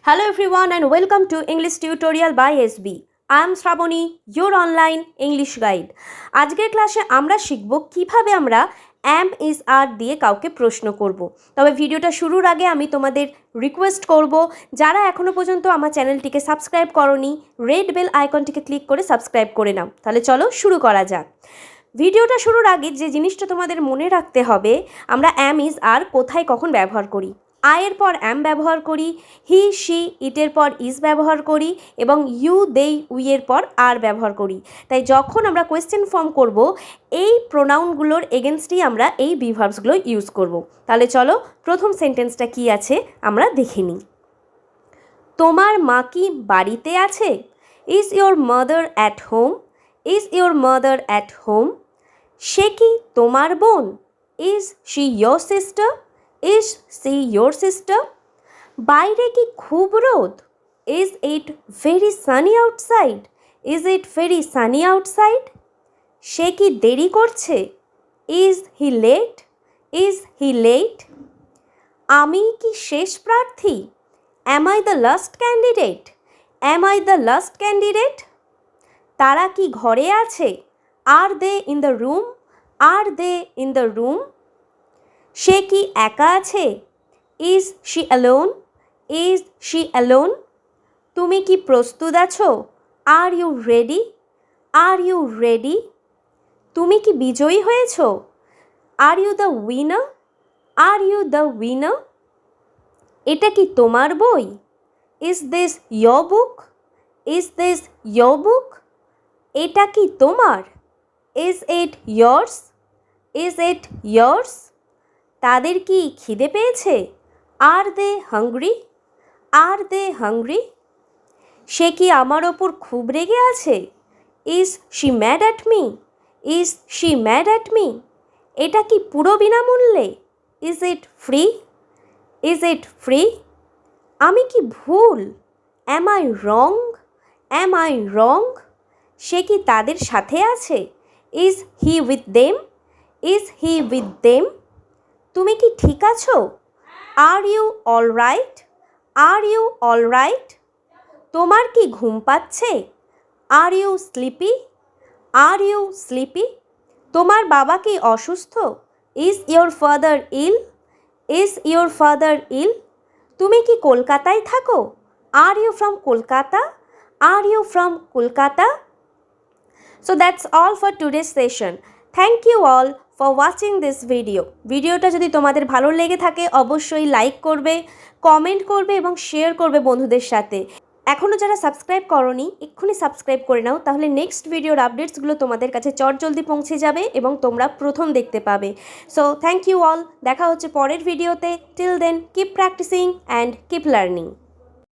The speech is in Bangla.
Hello everyone and welcome to English Tutorial by SB. I am Shraboni, your online English guide. আজকের ক্লাসে আমরা শিখব কিভাবে আমরা am is are দিয়ে কাউকে প্রশ্ন করব। তবে ভিডিওটা শুরুর আগে আমি তোমাদের রিকোয়েস্ট করব, যারা এখনো পর্যন্ত আমার চ্যানেলটিকে সাবস্ক্রাইব করোনি, রেড বেল আইকনটিকে ক্লিক করে সাবস্ক্রাইব করে নাও। তাহলে চলো শুরু করা যাক। ভিডিওটা শুরুর আগে যে জিনিসটা তোমাদের মনে রাখতে হবে, আমরা am is are কোথায় কখন ব্যবহার করি। আয়ের পর অ্যাম ব্যবহার করি, হি শি ইটের পর ইজ ব্যবহার করি এবং ইউ দেই উইয়ের পর আর ব্যবহার করি। তাই যখন আমরা কোয়েশ্চেন ফর্ম করব, এই প্রোনাউনগুলোর এগেনস্টেই আমরা এই বিভার্বসগুলো ইউজ করব। তাহলে চলো প্রথম সেন্টেন্সটা কি আছে আমরা দেখে নিই। তোমার মা কি বাড়িতে আছে? Is your mother at home? Is your mother at home? সে কি তোমার বোন? Is she your sister? Is she your sister? বাইরে কি খুব রোদ? Is it very sunny outside? Is it very sunny outside? সে কি দেরি করছে? Is he late? Is he late? আমি কি শেষ প্রার্থী? Am I the last candidate? Am I the last candidate? তারা কি ঘরে আছে? Are they in the room? Are they in the room? সে কি একা আছে? Is she alone? Is she alone? তুমি কি প্রস্তুত আছো? Are you ready? Are you ready? তুমি কি বিজয়ী হয়েছো? Are you the winner? Are you the winner? এটা কি তোমার বই? Is this your book? Is this your book? এটা কি তোমার? Is it yours? Is it yours? তাদের কি খিদে পেয়েছে? আর দে হাংরি? আর দে হাংরি? সে কি আমার ওপর খুব রেগে আছে? Is she mad at me? Is she mad at me? এটা কি পুরো বিনামূল্যে? Is it free? Is it free? আমি কি ভুল? Am I wrong? Am I রং? সে কি তাদের সাথে আছে? Is he with them? Is he with them? তুমি কি ঠিক আছো? Are you all right? Are you all right? তোমার কি ঘুম পাচ্ছে? Are you sleepy? Are you sleepy? তোমার বাবা কি অসুস্থ? Is your father ill? Is your father ill? তুমি কি কলকাতায় থাকো? Are you from Kolkata? Are you from Kolkata? So that's all for today's session. Thank you all for watching this video. ভিডিওটা যদি তোমাদের ভালো লেগে থাকে অবশ্যই লাইক করবে, কমেন্ট করবে এবং শেয়ার করবে বন্ধুদের সাথে। এখনও যারা সাবস্ক্রাইব করোনি এক্ষুনি সাবস্ক্রাইব করে নাও, তাহলে নেক্সট ভিডিওর আপডেটসগুলো তোমাদের কাছে চটজলদি পৌঁছে যাবে এবং তোমরা প্রথম দেখতে পাবে। সো থ্যাংক ইউ অল, দেখা হচ্ছে পরের ভিডিওতে। Till then keep practising and keep learning.